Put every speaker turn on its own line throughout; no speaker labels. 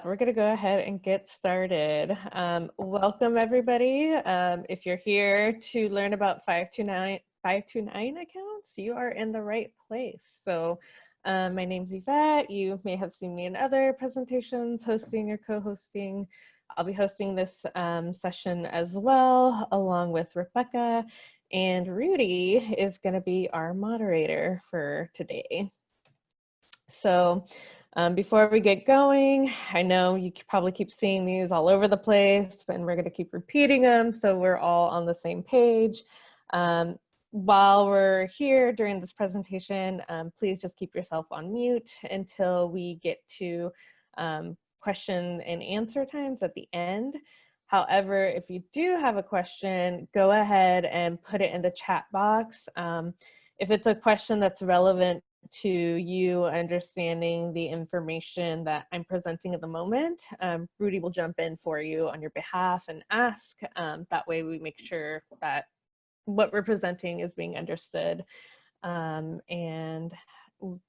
We're going to go ahead and get started. Welcome, everybody. If you're here to learn about 529 accounts, you are in the right place. So my name's Yvette. You may have seen me in other presentations, hosting or co-hosting. I'll be hosting this session as well, along with Rebecca. And Rudy is going to be our moderator for today. So before we get going, I know you probably keep seeing these all over the place, and we're going to keep repeating them so we're all on the same page. While we're here during this presentation, please just keep yourself on mute until we get to question and answer times at the end. However, if you do have a question, go ahead and put it in the chat box. If it's a question that's relevant to you understanding the information that I'm presenting at the moment, Rudy will jump in for you on your behalf and ask. That way we make sure that what we're presenting is being understood. And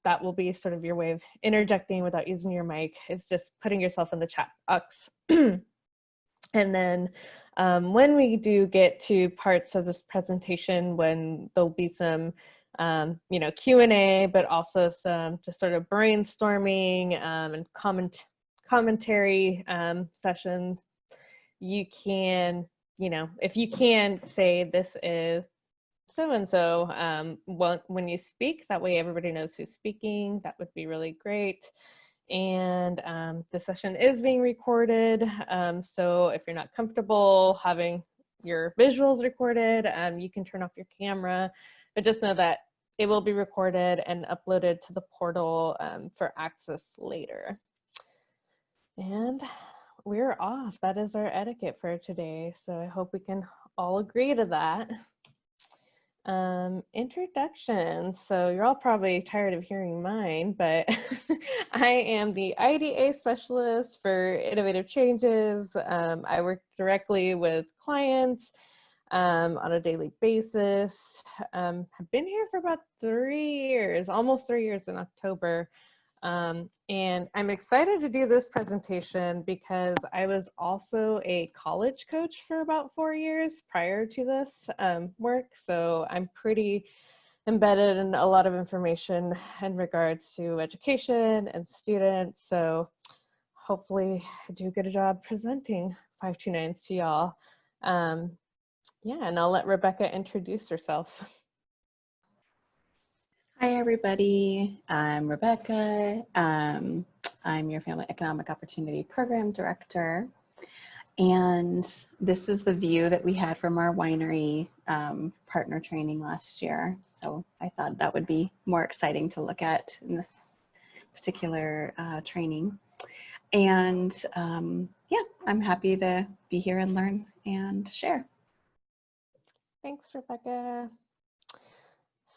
that will be sort of your way of interjecting without using your mic. It's just putting yourself in the chat box. And then when we do get to parts of this presentation, when there'll be some Q&A, but also some just sort of brainstorming and commentary sessions, you can, if you can say this is so-and-so when you speak, that way everybody knows who's speaking, that would be really great. And the session is being recorded, so if you're not comfortable having your visuals recorded, you can turn off your camera, but just know that it will be recorded and uploaded to the portal for access later. And we're off. That is our etiquette for today, so I hope we can all agree to that. Introduction. So you're all probably tired of hearing mine, but I am the IDA specialist for Innovative Changes. I work directly with clients on a daily basis. I've been here for about 3 years, almost 3 years in October. And I'm excited to do this presentation because I was also a college coach for about 4 years prior to this work. So I'm pretty embedded in a lot of information in regards to education and students. So hopefully I do a good job presenting 529s to y'all. Yeah, and I'll let Rebecca introduce herself.
Hi, everybody. I'm Rebecca. I'm your Family Economic Opportunity Program Director. And this is the view that we had from our winery partner training last year. So I thought that would be more exciting to look at in this particular training. And yeah, I'm happy to be here and learn and share.
Thanks, Rebecca.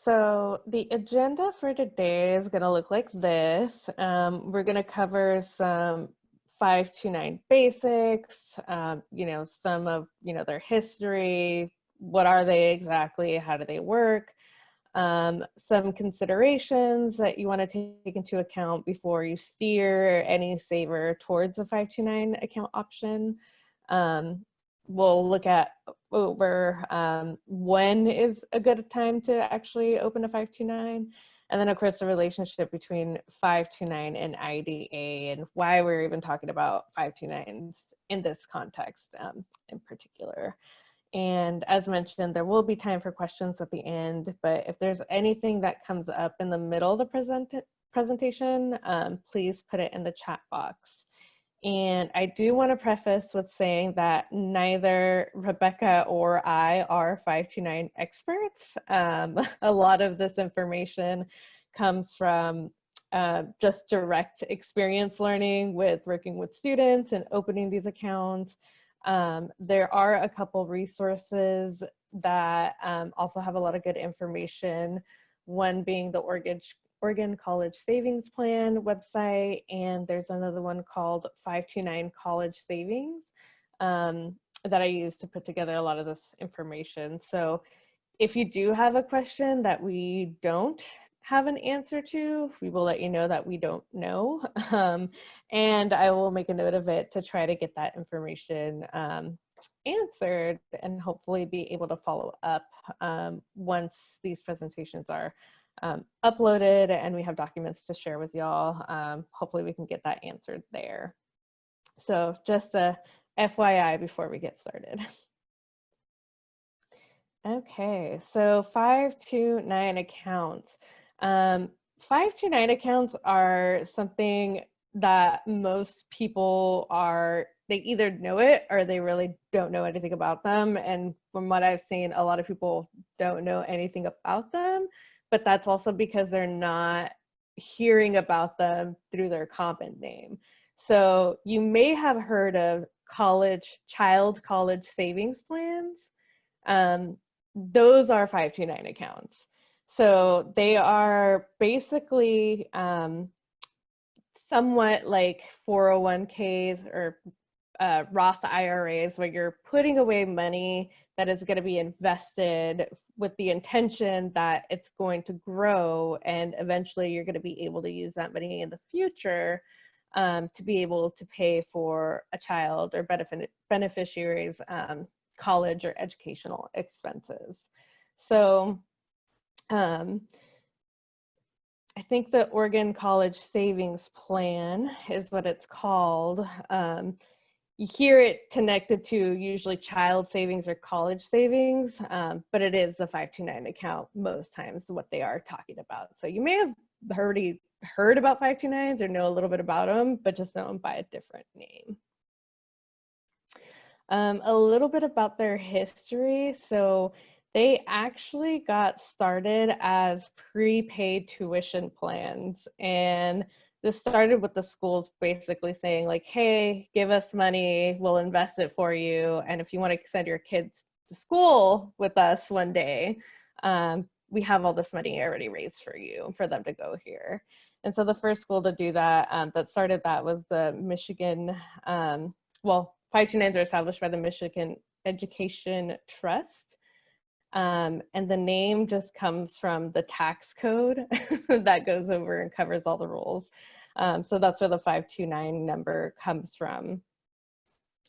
So the agenda for today is going to look like this. We're going to cover some 529 basics, some of, their history, what are they exactly, how do they work, some considerations that you want to take into account before you steer any saver towards a 529 account option. We'll look at when is a good time to actually open a 529, and then of course the relationship between 529 and IDA and why we're even talking about 529s in this context in particular. And as mentioned, there will be time for questions at the end, but if there's anything that comes up in the middle of the presentation, please put it in the chat box. And I do want to preface with saying that neither Rebecca or I are 529 experts. A lot of this information comes from just direct experience learning with working with students and opening these accounts. There are a couple resources that also have a lot of good information, one being the Oregon College Savings Plan website, and there's another one called 529 College Savings that I use to put together a lot of this information. So if you do have a question that we don't have an answer to, we will let you know that we don't know. And I will make a note of it to try to get that information answered and hopefully be able to follow up once these presentations are uploaded and we have documents to share with y'all. Hopefully we can get that answered there. So just a FYI before we get started. Okay, so 529 accounts. 529 accounts are something that most people they either know it or they really don't know anything about them. And from what I've seen, a lot of people don't know anything about them, but that's also because they're not hearing about them through their common name. So you may have heard of child college savings plans. Those are 529 accounts. So they are basically somewhat like 401ks or Roth IRAs, where you're putting away money that is going to be invested with the intention that it's going to grow, and eventually you're going to be able to use that money in the future to be able to pay for a child or beneficiaries' college or educational expenses. So I think the Oregon College Savings Plan is what it's called. You hear it connected to usually child savings or college savings, but it is the 529 account most times what they are talking about. So you may have already heard about 529s or know a little bit about them, but just know them by a different name. A little bit about their history. So they actually got started as prepaid tuition plans, and this started with the schools basically saying like, hey, give us money, we'll invest it for you, and if you want to send your kids to school with us one day, we have all this money already raised for you for them to go here. And so the first school to do that that started that was the Michigan, 529s are established by the Michigan Education Trust. And the name just comes from the tax code that goes over and covers all the rules. So that's where the 529 number comes from.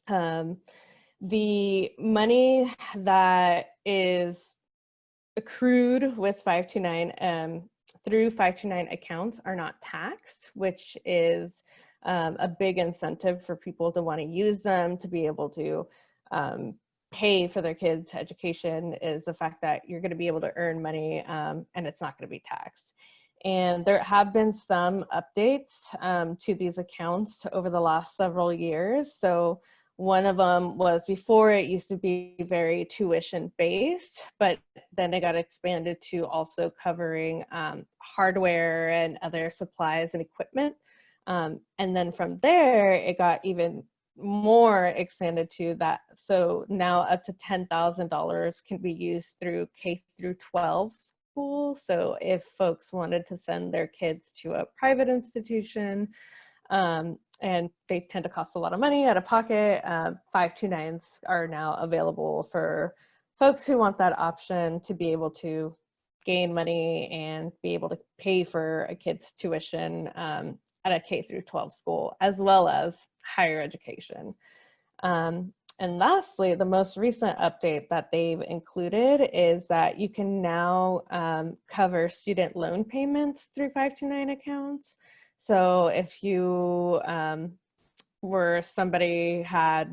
The money that is accrued with 529 through 529 accounts are not taxed, which is a big incentive for people to want to use them to be able to pay for their kids' education, is the fact that you're going to be able to earn money and it's not going to be taxed. And there have been some updates to these accounts over the last several years. So one of them was, before it used to be very tuition based, but then it got expanded to also covering hardware and other supplies and equipment. And then from there, it got even more expanded to that. So now up to $10,000 can be used through K through 12 schools. So if folks wanted to send their kids to a private institution, and they tend to cost a lot of money out of pocket, 529s are now available for folks who want that option to be able to gain money and be able to pay for a kid's tuition at a K through 12 school, as well as higher education. And lastly, the most recent update that they've included is that you can now cover student loan payments through 529 accounts. So if you were somebody that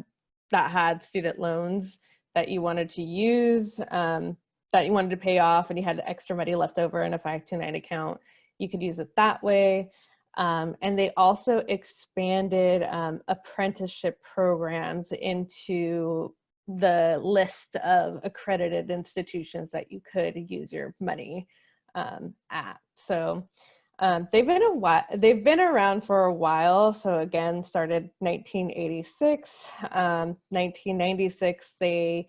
had student loans that you wanted to use, that you wanted to pay off, and you had extra money left over in a 529 account, you could use it that way. And they also expanded apprenticeship programs into the list of accredited institutions that you could use your money at. So they've been around for a while. So again, started 1986, 1996. They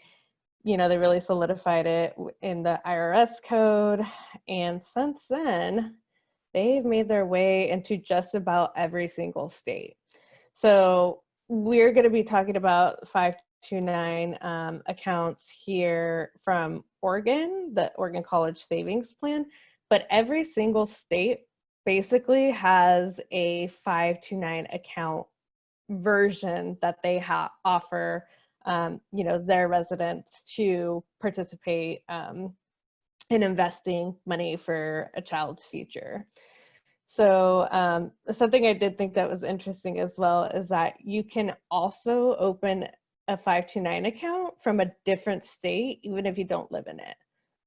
really solidified it in the IRS code, and since then, they've made their way into just about every single state. So we're going to be talking about 529 accounts here from Oregon, the Oregon College Savings Plan, but every single state basically has a 529 account version that they offer their residents to participate in investing money for a child's future. So something I did think that was interesting as well is that you can also open a 529 account from a different state, even if you don't live in it.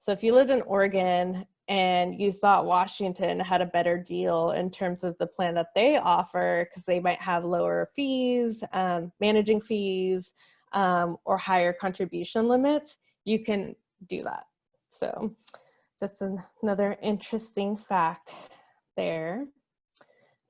So if you lived in Oregon and you thought Washington had a better deal in terms of the plan that they offer, because they might have lower fees, managing fees, or higher contribution limits, you can do that. So just another interesting fact there.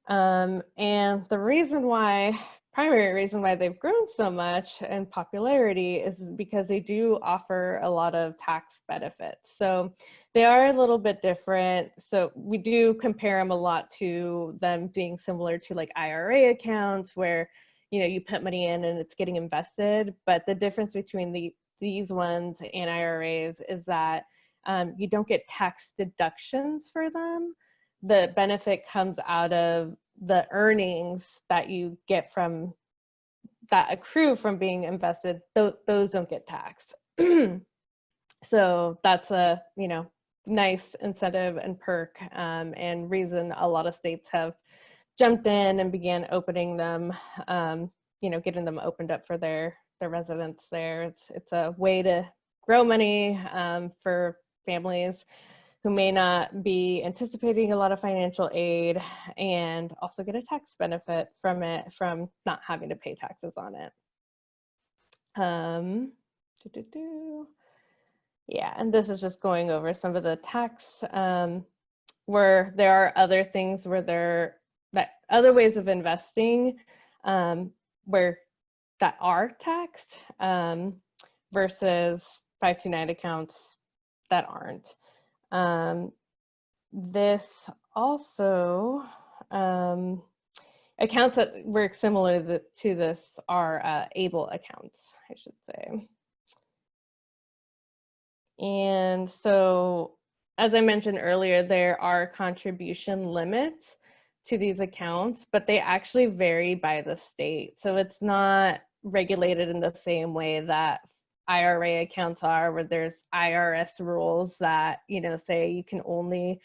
And the primary reason why they've grown so much in popularity is because they do offer a lot of tax benefits. So they are a little bit different. So we do compare them a lot to them being similar to like IRA accounts where, you put money in and it's getting invested. But the difference between these ones and IRAs is that you don't get tax deductions for them. The benefit comes out of the earnings that you get from that accrue from being invested. Those don't get taxed. So that's a nice incentive and perk, and reason a lot of states have jumped in and began opening them, getting them opened up for their residents there. It's a way to grow money for families who may not be anticipating a lot of financial aid, and also get a tax benefit from it, from not having to pay taxes on it. Yeah, and this is just going over some of the tax, where there are other things where other ways of investing where that are taxed, versus 529 accounts that aren't. This also, accounts that work similar to this are ABLE accounts, I should say. And so, as I mentioned earlier, there are contribution limits to these accounts, but they actually vary by the state. So it's not regulated in the same way that IRA accounts are, where there's IRS rules that, say you can only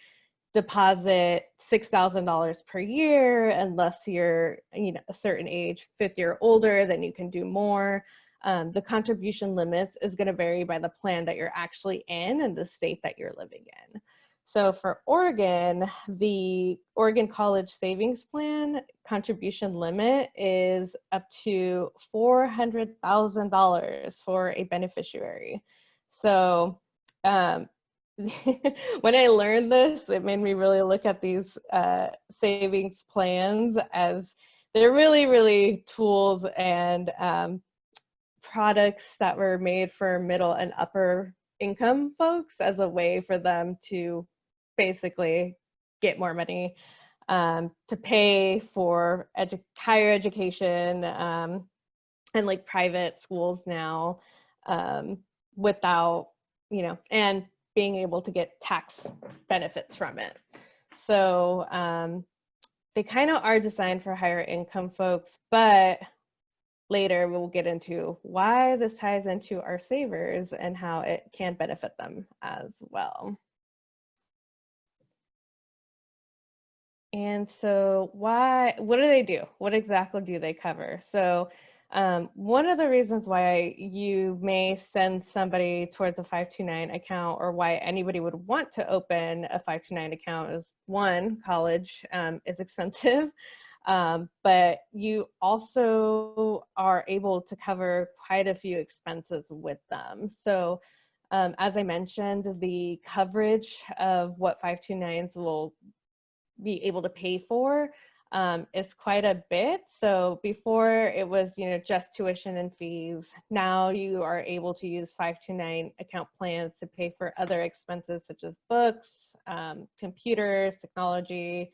deposit $6,000 per year unless you're, a certain age, 50 or older, then you can do more. The contribution limits is going to vary by the plan that you're actually in and the state that you're living in. So for Oregon, the Oregon College Savings Plan contribution limit is up to $400,000 for a beneficiary. So when I learned this, it made me really look at these savings plans as they're really, really tools and products that were made for middle and upper income folks as a way for them to basically get more money to pay for higher education and like private schools now, without, and being able to get tax benefits from it. So they kind of are designed for higher income folks, but later we'll get into why this ties into our savers and how it can benefit them as well. And so what do they do? What exactly do they cover? So one of the reasons why you may send somebody towards a 529 account, or why anybody would want to open a 529 account, is one, college is expensive, but you also are able to cover quite a few expenses with them. So as I mentioned, the coverage of what 529s will be able to pay for is quite a bit. So before it was, just tuition and fees. Now you are able to use 529 account plans to pay for other expenses such as books, computers, technology.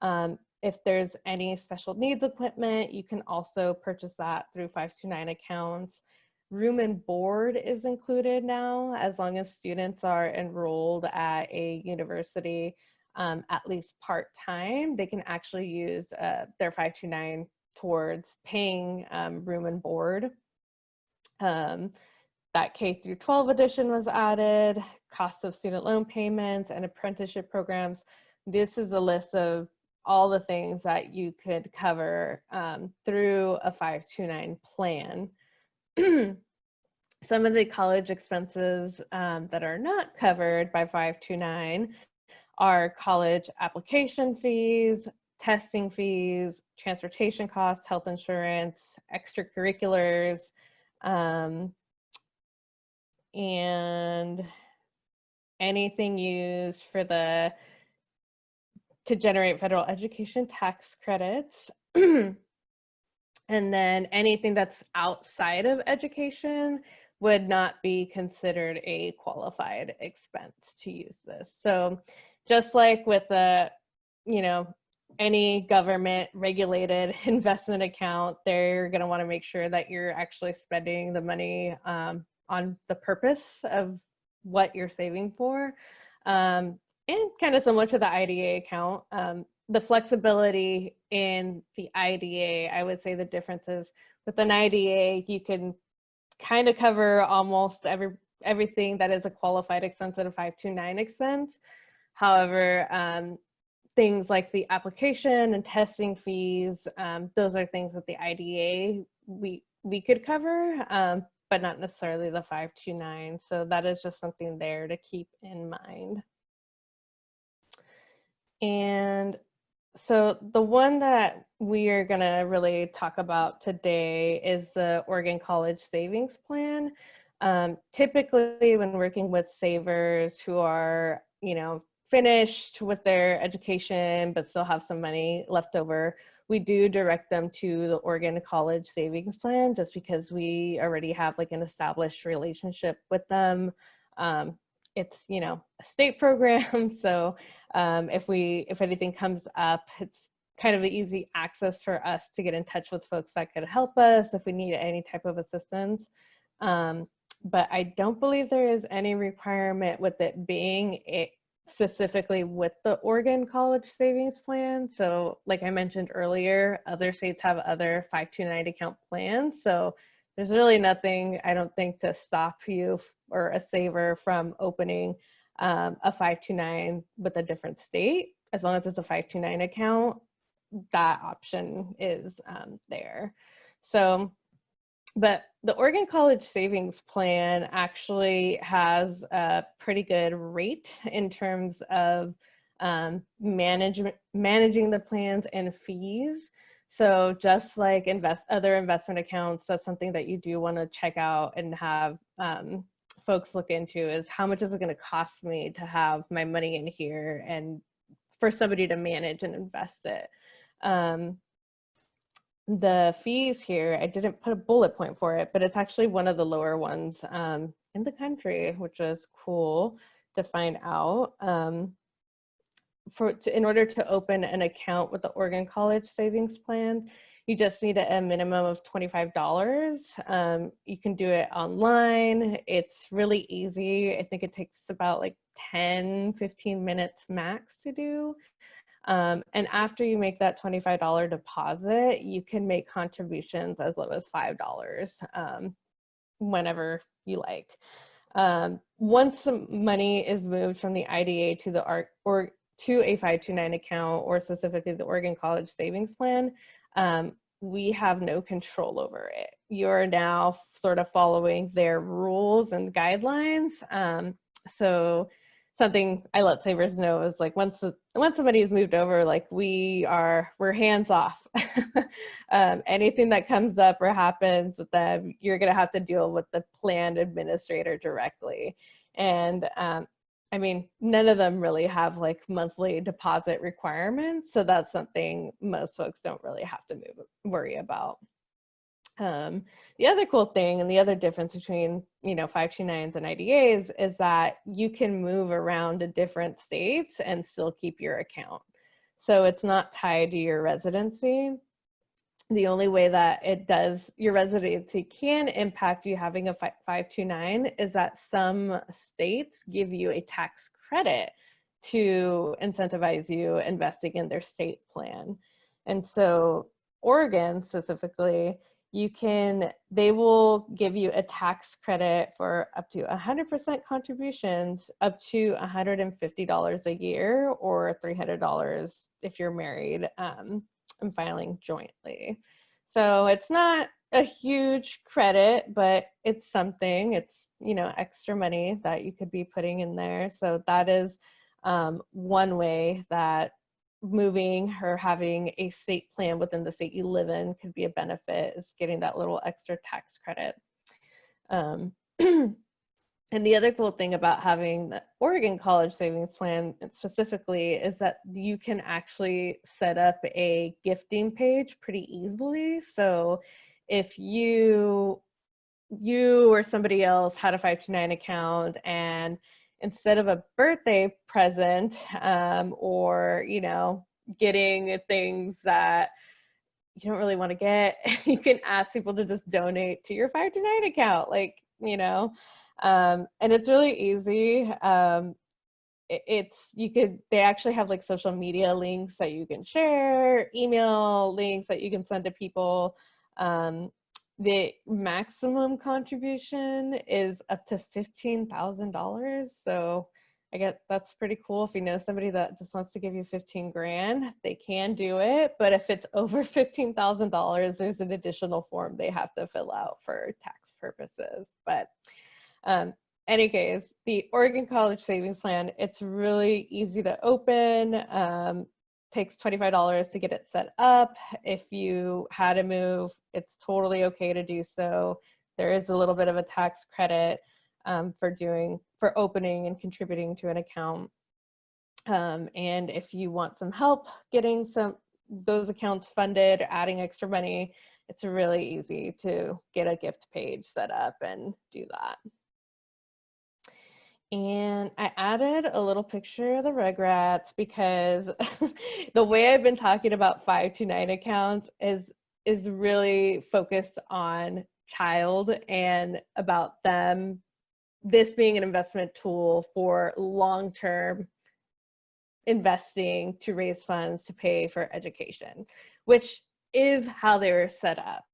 If there's any special needs equipment, you can also purchase that through 529 accounts. Room and board is included now, as long as students are enrolled at a university at least part-time. They can actually use their 529 towards paying room and board. That K through 12 edition was added, cost of student loan payments and apprenticeship programs. This is a list of all the things that you could cover through a 529 plan. Some of the college expenses that are not covered by 529 are college application fees, testing fees, transportation costs, health insurance, extracurriculars, and anything used for to generate federal education tax credits. And then anything that's outside of education would not be considered a qualified expense to use this. So just like with any government regulated investment account, they're going to want to make sure that you're actually spending the money on the purpose of what you're saving for. And kind of similar to the IDA account, the flexibility in the IDA, I would say the difference is with an IDA, you can kind of cover almost everything that is a qualified expense at a 529 expense. However, things like the application and testing fees, those are things that the IDA we could cover, but not necessarily the 529. So that is just something there to keep in mind. And so the one that we are going to really talk about today is the Oregon College Savings Plan. Typically, when working with savers who are, finished with their education but still have some money left over, we do direct them to the Oregon College Savings Plan just because we already have like an established relationship with them. It's a state program, so if anything comes up, it's kind of an easy access for us to get in touch with folks that could help us if we need any type of assistance. But I don't believe there is any requirement with it being specifically with the Oregon College Savings Plan. So like I mentioned earlier, other states have other 529 account plans. So there's really nothing, I don't think, to stop you or a saver from opening a 529 with a different state. As long as it's a 529 account, that option is there. So, but the Oregon College Savings Plan actually has a pretty good rate in terms of managing the plans and fees. So just like other investment accounts, that's something that you do want to check out and have folks look into is how much is it going to cost me to have my money in here and for somebody to manage and invest it. The fees here, I didn't put a bullet point for it, but it's actually one of the lower ones in the country, which is cool to find out. In order to open an account with the Oregon College Savings Plan, you just need a minimum of $25. You can do it online. It's really easy. I think it takes about like 10-15 minutes max to do. And after you make that $25 deposit, you can make contributions as low as $5 whenever you like. Once the money is moved from the IDA to to a 529 account, or specifically the Oregon College Savings Plan, we have no control over it. You're now sort of following their rules and guidelines. So something I let savers know is like once somebody's moved over, like we're hands off. Anything that comes up or happens with them, you're gonna have to deal with the plan administrator directly. And I mean, none of them really have like monthly deposit requirements, so that's something most folks don't really have to worry about. The other cool thing and the other difference between 529s and IDAs is that you can move around to different states and still keep your account. So it's not tied to your residency. The only way that it does, your residency can impact you having a 529 is that some states give you a tax credit to incentivize you investing in their state plan. And so Oregon specifically, they will give you a tax credit for up to 100% contributions up to $150 a year, or $300 if you're married and filing jointly. So it's not a huge credit, but it's something. It's, extra money that you could be putting in there. So that is one way that moving or having a state plan within the state you live in could be a benefit, is getting that little extra tax credit. And the other cool thing about having the Oregon College Savings Plan specifically is that you can actually set up a gifting page pretty easily. So if you or somebody else had a 529 account, and instead of a birthday present or, getting things that you don't really want to get, you can ask people to just donate to your 529 account, and it's really easy. They actually have like social media links that you can share, email links that you can send to people. The maximum contribution is up to $15,000. So I guess that's pretty cool. If you know somebody that just wants to give you 15 grand, they can do it. But if it's over $15,000, there's an additional form they have to fill out for tax purposes. But any case, the Oregon College Savings Plan, it's really easy to open. Takes $25 to get it set up. If you had to move, it's totally okay to do so. There is a little bit of a tax credit for opening and contributing to an account. And if you want some help getting those accounts funded, adding extra money, it's really easy to get a gift page set up and do that. And I added a little picture of the Rugrats because the way I've been talking about 529 accounts is really focused on child and about this being an investment tool for long-term investing to raise funds to pay for education, which is how they were set up.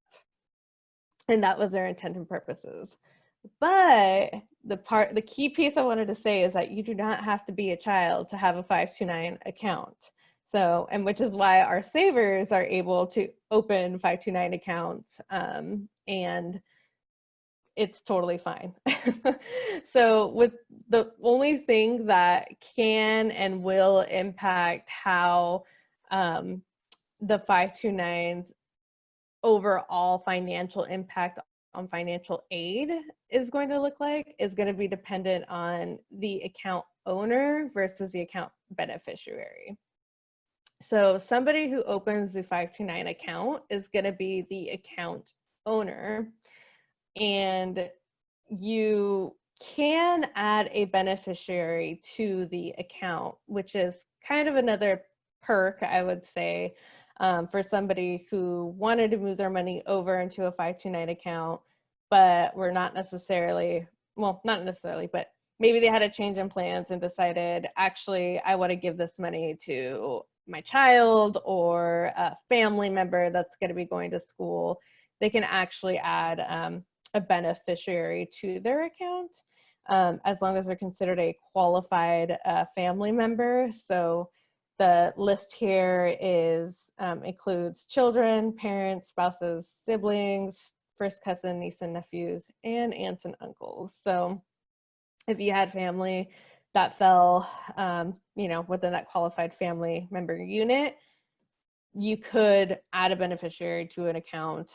And that was their intent and purposes. But the key piece I wanted to say is that you do not have to be a child to have a 529 account. So, and which is why our savers are able to open 529 accounts, and it's totally fine. So with the only thing that can and will impact how the 529's overall financial impact on financial aid is going to look like is going to be dependent on the account owner versus the account beneficiary. So somebody who opens the 529 account is going to be the account owner, and you can add a beneficiary to the account, which is kind of another perk, I would say, for somebody who wanted to move their money over into a 529 account, but were not necessarily, but maybe they had a change in plans and decided, actually, I want to give this money to my child or a family member that's going to be going to school. They can actually add a beneficiary to their account, as long as they're considered a qualified family member. So the list here includes children, parents, spouses, siblings, first cousin, niece and nephews, and aunts and uncles. So if you had family that fell, within that qualified family member unit, you could add a beneficiary to an account.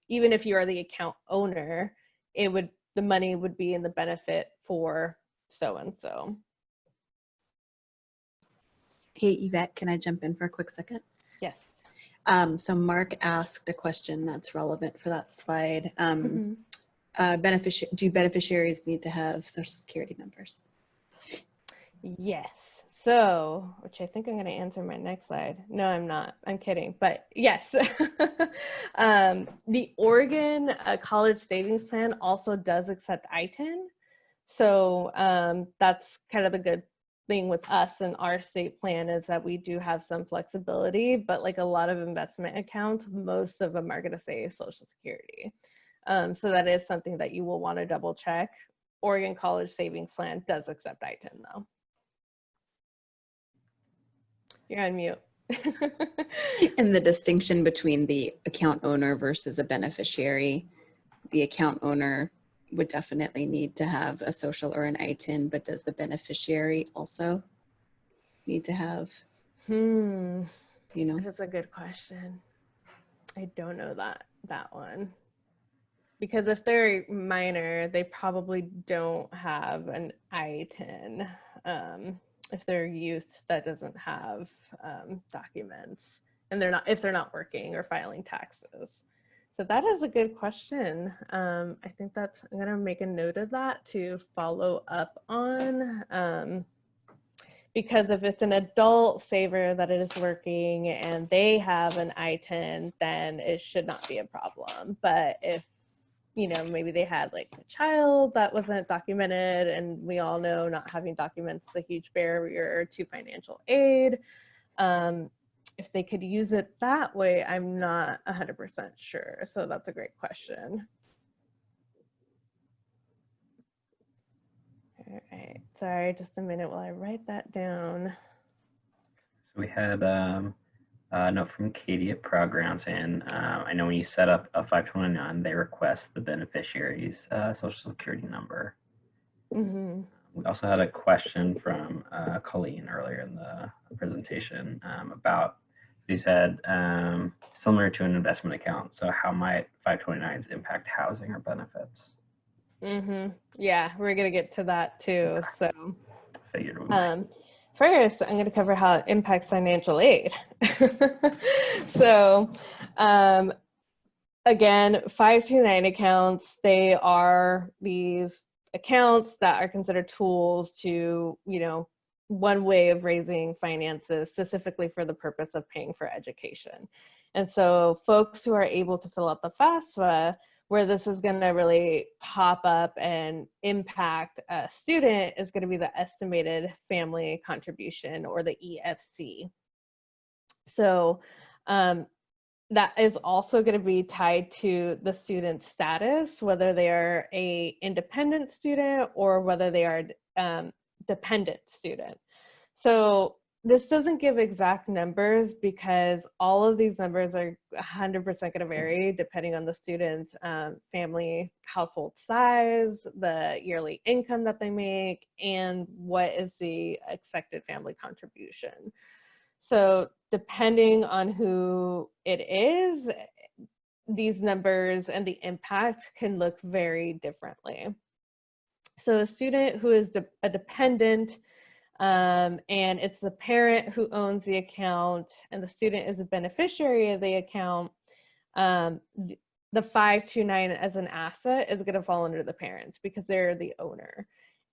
Even if you are the account owner, the money would be in the benefit for so-and-so.
Hey, Yvette, can I jump in for a quick second?
Yes.
So Mark asked a question that's relevant for that slide. Do beneficiaries need to have Social Security numbers?
Yes. So, which I think I'm going to answer my next slide. No, I'm not. I'm kidding. But yes, the Oregon College Savings Plan also does accept ITIN. So that's kind of the good thing with us and our state plan is that we do have some flexibility, but like a lot of investment accounts, most of them are going to say Social Security. So that is something that you will want to double check. Oregon College Savings Plan does accept ITIN though. You're on mute.
And the distinction between the account owner versus a beneficiary, the account owner would definitely need to have a social or an ITIN, but does the beneficiary also need to have, do you know?
That's a good question. I don't know that one. Because if they're minor, they probably don't have an ITIN. If they're youth, that doesn't have documents, and if they're not working or filing taxes. So that is a good question. I think I'm gonna make a note of that to follow up on. Because if it's an adult saver that is working and they have an ITIN, then it should not be a problem. But if maybe they had like a child that wasn't documented, and we all know not having documents is a huge barrier to financial aid. If they could use it that way, I'm not 100% sure. So that's a great question. All right, sorry, just a minute while I write that down.
So we had a note from Katie at Proud Grounds, and I know when you set up a 529, they request the beneficiary's social security number.
Mm-hmm.
We also had a question from Colleen earlier in the presentation about, he said, similar to an investment account, so how might 529s impact housing or benefits?
Mm-hmm. Yeah, we're gonna get to that too. So
figured we might.
First, I'm going to cover how it impacts financial aid. So, again, 529 accounts, they are these accounts that are considered tools to, one way of raising finances specifically for the purpose of paying for education. And so folks who are able to fill out the FAFSA, where this is going to really pop up and impact a student, is going to be the estimated family contribution, or the EFC. So that is also going to be tied to the student's status, whether they are an independent student or whether they are dependent student. So this doesn't give exact numbers because all of these numbers are 100% going to vary depending on the student's family household size, the yearly income that they make, and what is the expected family contribution. So depending on who it is, these numbers and the impact can look very differently. So a student who is a dependent, and it's the parent who owns the account and the student is a beneficiary of the account, the 529 as an asset is going to fall under the parents because they're the owner.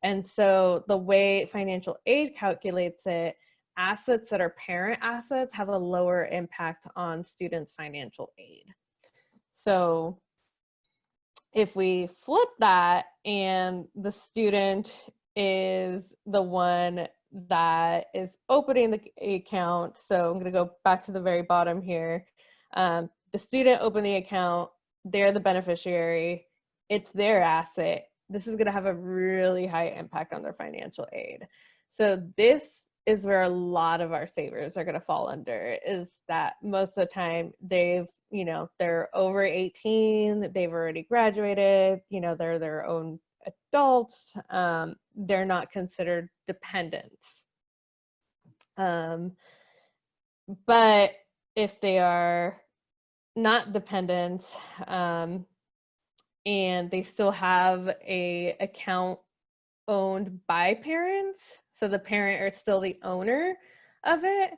And so the way financial aid calculates it, assets that are parent assets have a lower impact on students' financial aid. So if we flip that and the student is the one that is opening the account, so I'm going to go back to the very bottom here. The student opened the account, they're the beneficiary, it's their asset. This is going to have a really high impact on their financial aid. So this is where a lot of our savers are going to fall under, is that most of the time they're over 18, they've already graduated, they're their own adults, they're not considered dependents. But if they are not dependents, and they still have an account owned by parents, so the parent is still the owner of it,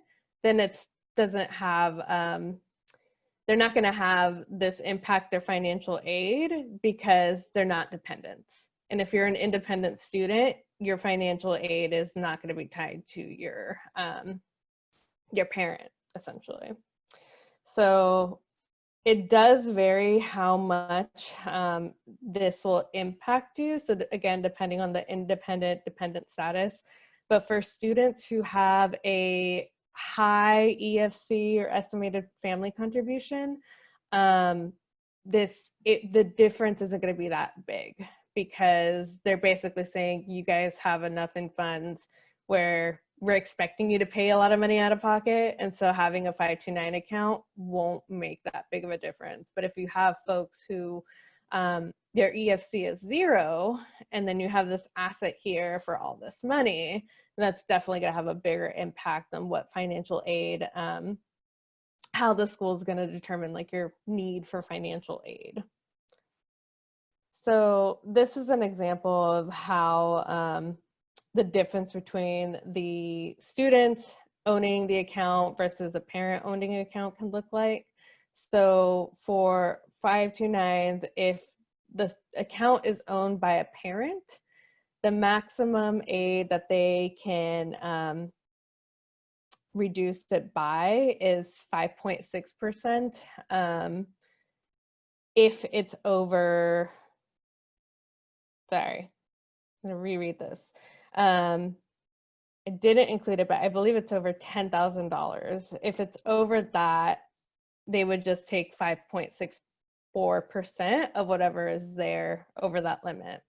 then it doesn't have, they're not going to have this impact their financial aid because they're not dependents. And if you're an independent student, your financial aid is not going to be tied to your parent, essentially. So it does vary how much this will impact you. So again, depending on the dependent status. But for students who have a high EFC or estimated family contribution, the difference isn't going to be that big, because they're basically saying you guys have enough in funds where we're expecting you to pay a lot of money out of pocket, and so having a 529 account won't make that big of a difference. But if you have folks who their EFC is 0, and then you have this asset here for all this money, that's definitely going to have a bigger impact on what financial aid, how the school is going to determine like your need for financial aid. So this is an example of how the difference between the student owning the account versus a parent owning an account can look like. So for 529s, if the account is owned by a parent, the maximum aid that they can reduce it by is 5.6%. If it's over, sorry, I'm gonna reread this. I didn't include it, but I believe it's over $10,000. If it's over that, they would just take 5.64% of whatever is there over that limit.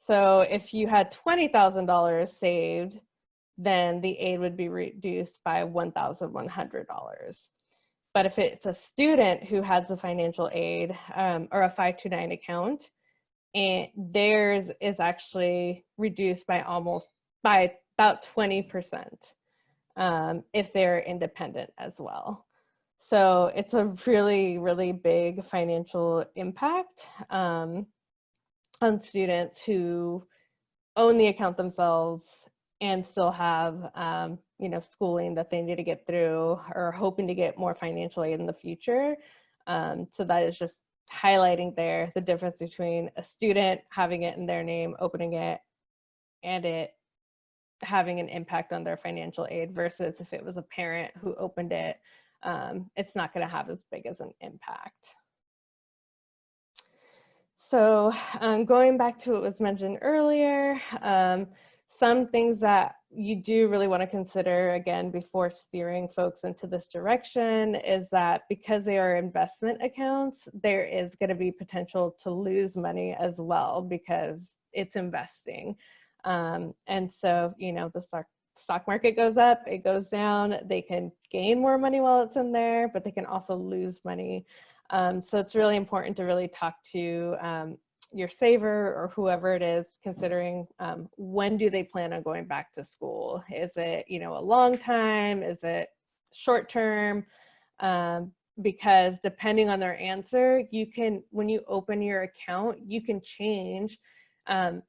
So if you had $20,000 saved, then the aid would be reduced by $1,100. But if it's a student who has a financial aid or a 529 account, and theirs is actually reduced by about 20% if they're independent as well. So it's a really, really big financial impact on students who own the account themselves and still have schooling that they need to get through, or hoping to get more financial aid in the future. So that is just highlighting there the difference between a student having it in their name, opening it, and it having an impact on their financial aid, versus if it was a parent who opened it, it's not going to have as big as an impact. So going back to what was mentioned earlier, some things that you do really want to consider, again, before steering folks into this direction, is that because they are investment accounts, there is going to be potential to lose money as well, because it's investing. And so, the stock market goes up, it goes down, they can gain more money while it's in there, but they can also lose money. So it's really important to really talk to your saver or whoever it is, considering when do they plan on going back to school? Is it, a long time? Is it short term? Because depending on their answer, when you open your account, you can change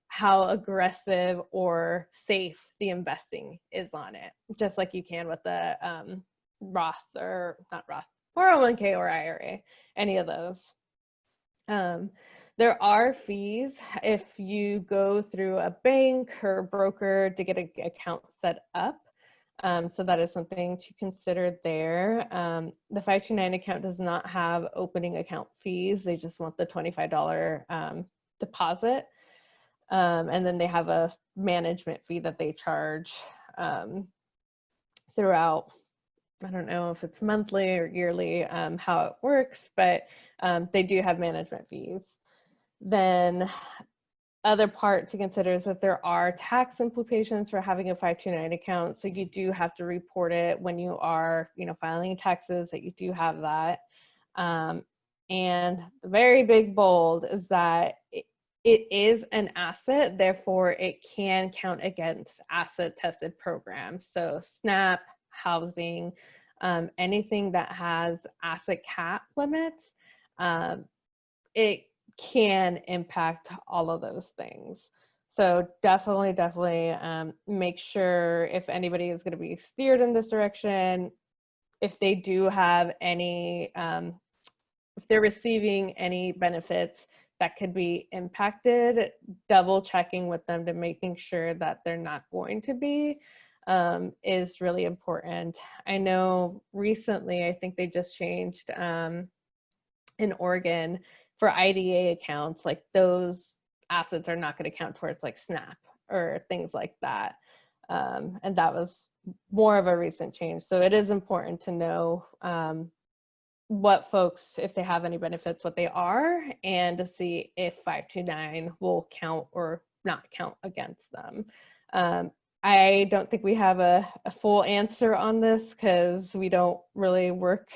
how aggressive or safe the investing is on it, just like you can with the Roth, or not Roth, 401k or IRA, any of those. There are fees if you go through a bank or broker to get an account set up. So that is something to consider there. The 529 account does not have opening account fees. They just want the $25 deposit. And then they have a management fee that they charge throughout. I don't know if it's monthly or yearly, how it works, but they do have management fees. Then other part to consider is that there are tax implications for having a 529 account. So you do have to report it when you are, filing taxes, that you do have that. And the very big bold is that it is an asset, therefore it can count against asset tested programs. So SNAP, housing, anything that has asset cap limits, it can impact all of those things. So definitely make sure, if anybody is going to be steered in this direction, if they do have any, if they're receiving any benefits, that could be impacted, double checking with them to making sure that they're not going to be is really important. I know recently, I think they just changed in Oregon for IDA accounts, like those assets are not going to count towards like SNAP or things like that. And that was more of a recent change. So it is important to know what folks, if they have any benefits, what they are, and to see if 529 will count or not count against them. I don't think we have a full answer on this because we don't really work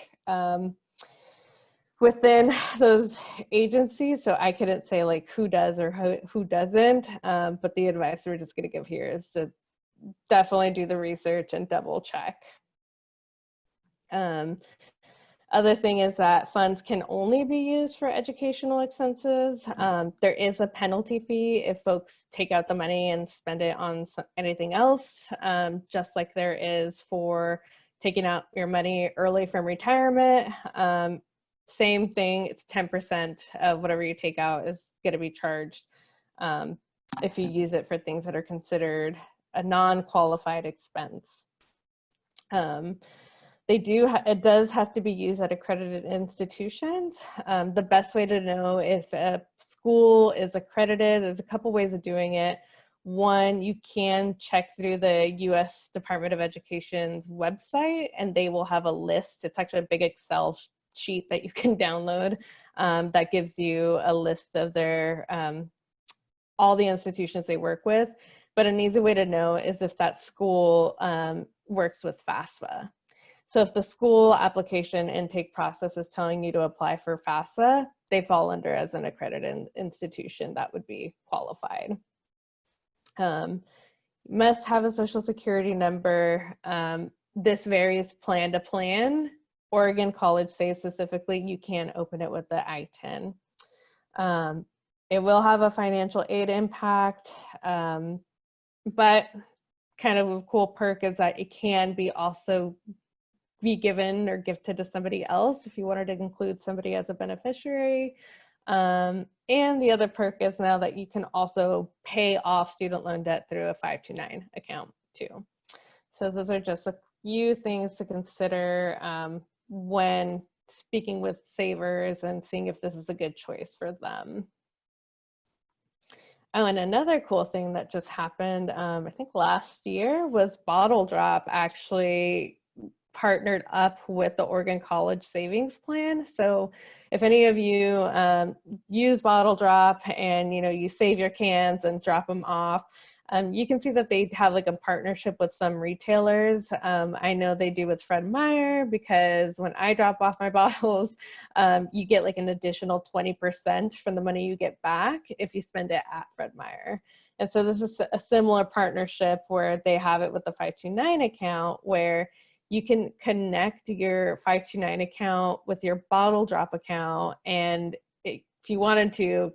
within those agencies. So I couldn't say like who does or who doesn't, but the advice we're just gonna give here is to definitely do the research and double check. Other thing is that funds can only be used for educational expenses. There is a penalty fee if folks take out the money and spend it on anything else, just like there is for taking out your money early from retirement. Same thing, it's 10% of whatever you take out is going to be charged if you use it for things that are considered a non-qualified expense. It does have to be used at accredited institutions. The best way to know if a school is accredited, there's a couple ways of doing it. One, you can check through the U.S. Department of Education's website, and they will have a list. It's actually a big Excel sheet that you can download that gives you a list of their all the institutions they work with. But an easy way to know is if that school works with FAFSA. So if the school application intake process is telling you to apply for FAFSA, they fall under as an accredited institution that would be qualified. Must have a social security number. This varies plan to plan. Oregon College says specifically you can open it with the I-10. It will have a financial aid impact, but kind of a cool perk is that it can be also be given or gifted to somebody else if you wanted to include somebody as a beneficiary. And the other perk is now that you can also pay off student loan debt through a 529 account too. So those are just a few things to consider when speaking with savers and seeing if this is a good choice for them. Oh, and another cool thing that just happened, I think last year, was Bottle Drop actually partnered up with the Oregon College Savings Plan. So if any of you use Bottle Drop and you save your cans and drop them off, you can see that they have like a partnership with some retailers. I know they do with Fred Meyer, because when I drop off my bottles, you get like an additional 20% from the money you get back if you spend it at Fred Meyer. And so this is a similar partnership where they have it with the 529 account, where you can connect your 529 account with your Bottle Drop account. And if you wanted to,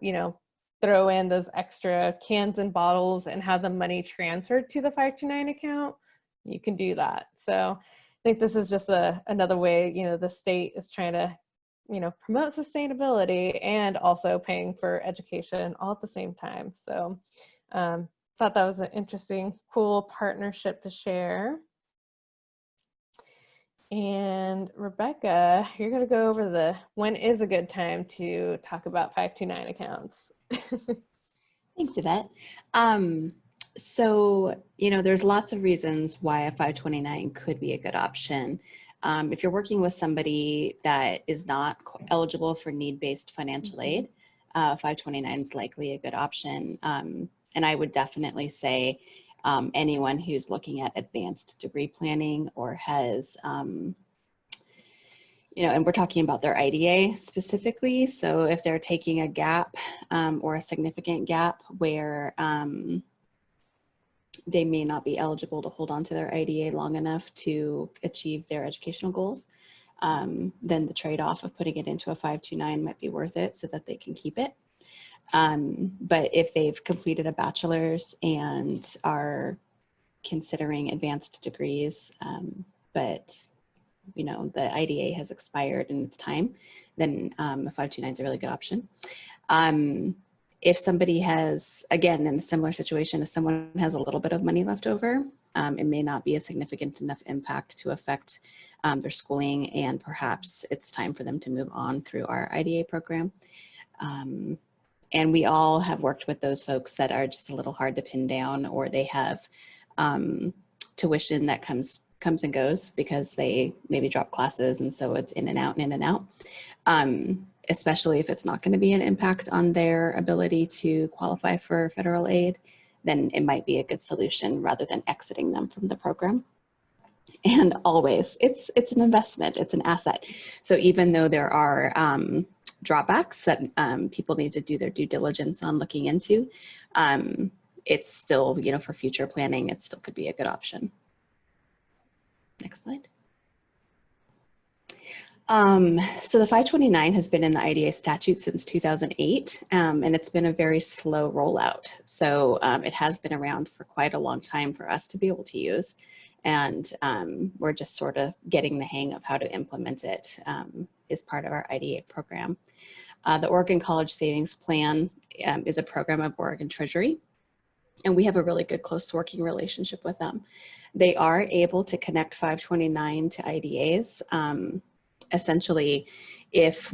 throw in those extra cans and bottles and have the money transferred to the 529 account, you can do that. So I think this is just another way, the state is trying to, promote sustainability and also paying for education all at the same time. So thought that was an interesting, cool partnership to share. And Rebecca, you're going to go over when is a good time to talk about 529 accounts.
Thanks, Yvette. So, there's lots of reasons why a 529 could be a good option. If you're working with somebody that is not eligible for need-based financial aid, 529 is likely a good option. And I would definitely say anyone who's looking at advanced degree planning or has, and we're talking about their IDA specifically. So if they're taking a gap or a significant gap where they may not be eligible to hold on to their IDA long enough to achieve their educational goals, then the trade-off of putting it into a 529 might be worth it so that they can keep it. But if they've completed a bachelor's and are considering advanced degrees, but the IDA has expired and it's time, then a 529 is a really good option. If somebody has, again, in a similar situation, if someone has a little bit of money left over, it may not be a significant enough impact to affect their schooling, and perhaps it's time for them to move on through our IDA program. And we all have worked with those folks that are just a little hard to pin down, or they have tuition that comes and goes because they maybe drop classes, and so it's in and out and in and out. Especially if it's not going to be an impact on their ability to qualify for federal aid, then it might be a good solution rather than exiting them from the program. And always, it's an investment, it's an asset. So even though there are drawbacks that people need to do their due diligence on looking into, it's still, you know, for future planning, it still could be a good option. Next slide. So the 529 has been in the IDA statute since 2008, and it's been a very slow rollout. So it has been around for quite a long time for us to be able to use, and we're just sort of getting the hang of how to implement it as part of our IDA program. The Oregon College Savings Plan is a program of Oregon Treasury, and we have a really good close working relationship with them. They are able to connect 529 to IDAs. Essentially, if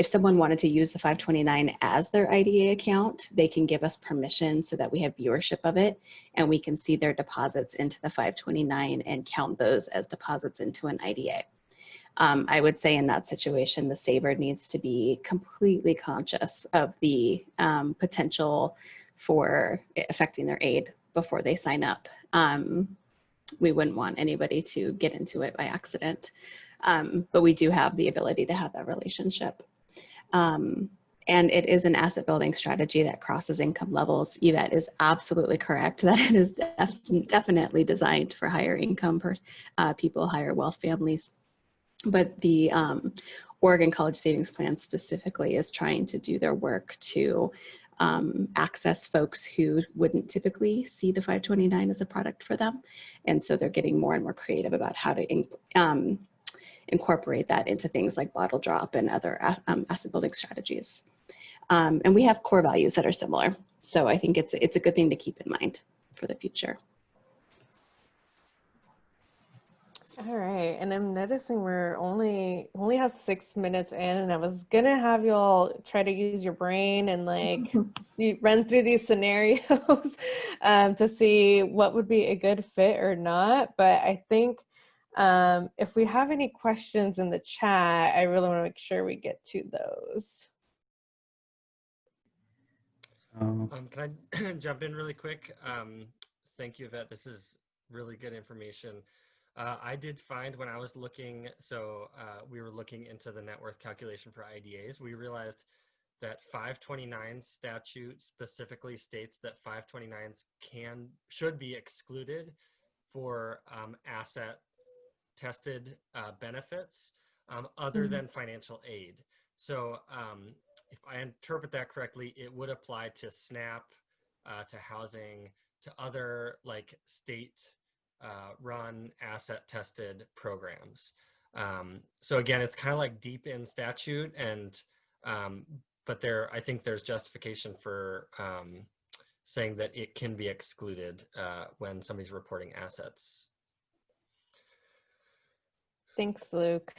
someone wanted to use the 529 as their IDA account, they can give us permission so that we have viewership of it, and we can see their deposits into the 529 and count those as deposits into an IDA. I would say in that situation, the saver needs to be completely conscious of the potential for affecting their aid before they sign up. We wouldn't want anybody to get into it by accident. But we do have the ability to have that relationship. And it is an asset building strategy that crosses income levels. Yvette is absolutely correct that it is definitely designed for higher income people, higher wealth families. But the Oregon College Savings Plan specifically is trying to do their work to access folks who wouldn't typically see the 529 as a product for them. And so they're getting more and more creative about how to incorporate that into things like bottle drop and other asset building strategies. And we have core values that are similar. So I think it's a good thing to keep in mind for the future.
All right, and I'm noticing we're only have 6 minutes in, and I was gonna have you all try to use your brain and like run through these scenarios to see what would be a good fit or not. But I think if we have any questions in the chat, I really want to make sure we get to those.
Can I jump in really quick? Thank you, Yvette. This is really good information. I did find when I was looking, we were looking into the net worth calculation for IDAs, we realized that 529 statute specifically states that 529s should be excluded for asset tested benefits other than financial aid. So if I interpret that correctly, it would apply to SNAP, to housing, to other like state run asset tested programs. So again, it's kind of like deep in statute, and but I think there's justification for saying that it can be excluded when somebody's reporting assets.
Thanks, Luke.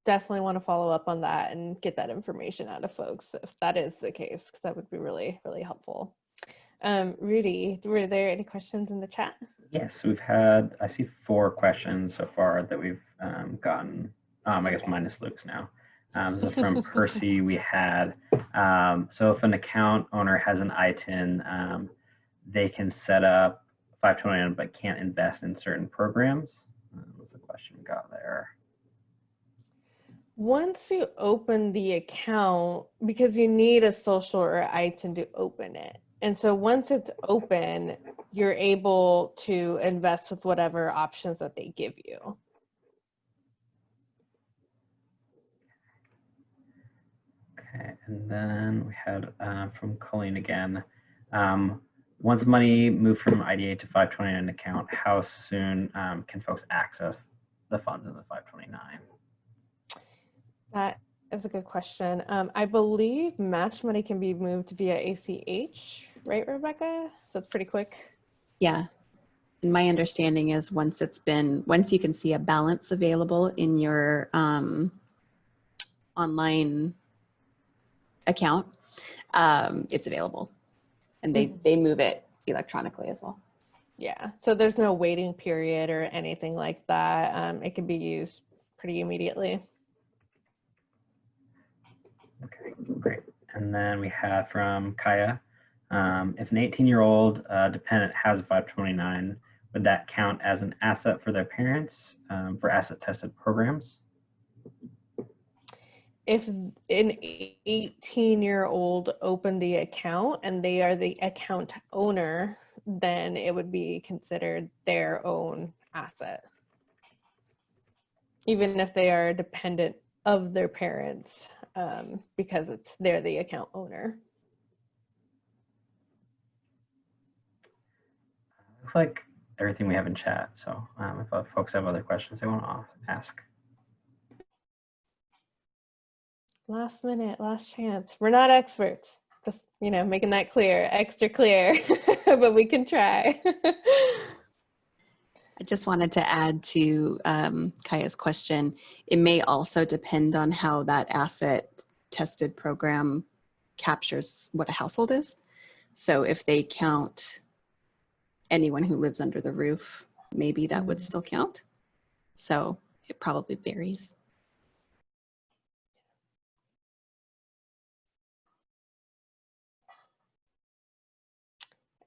Definitely want to follow up on that and get that information out of folks if that is the case, because that would be really, really helpful. Rudy, were there any questions in the chat?
Yes, I see 4 questions so far that we've gotten, I guess minus Luke's now. So from Percy, we had, so if an account owner has an ITIN, they can set up 529 but can't invest in certain programs. What's the question we got there?
Once you open the account, because you need a social or ITIN to open it. And so once it's open, you're able to invest with whatever options that they give you.
Okay, and then we had from Colleen again, once money moved from IDA to 529 account, how soon can folks access the funds in the 529?
That That's a good question. I believe match money can be moved via ACH, right, Rebecca? So it's pretty quick.
Yeah. And my understanding is once you can see a balance available in your online account, it's available. And they move it electronically as well.
Yeah, so there's no waiting period or anything like that. It can be used pretty immediately.
Okay, great. And then we have from Kaya, if an 18-year-old dependent has a 529, would that count as an asset for their parents for asset tested programs?
If an 18-year-old opened the account and they are the account owner, then it would be considered their own asset. Even if they are dependent of their parents, because they're the account owner.
Looks like everything we have in chat. So if folks have other questions they want to ask.
Last minute, last chance. We're not experts. Just, making that clear, extra clear, but we can try.
I just wanted to add to Kaya's question. It may also depend on how that asset tested program captures what a household is. So if they count anyone who lives under the roof, maybe that would still count. So it probably varies.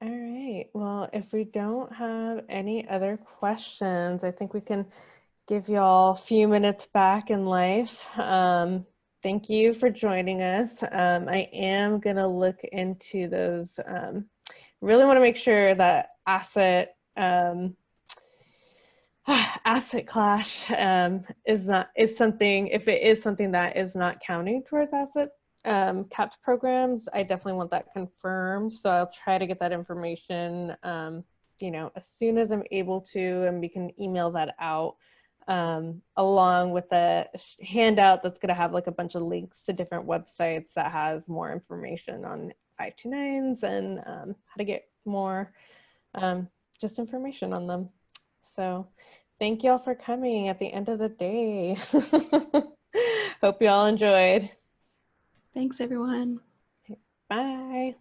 All right. Well, if we don't have any other questions, I think we can give y'all a few minutes back in life. Thank you for joining us. I am going to look into those. Really want to make sure that asset clash is something, if it is something that is not counting towards asset capped programs, I definitely want that confirmed. So I'll try to get that information, as soon as I'm able to, and we can email that out along with a handout that's going to have like a bunch of links to different websites that has more information on 529s and how to get more just information on them. So thank you all for coming at the end of the day. Hope you all enjoyed.
Thanks, everyone.
Bye.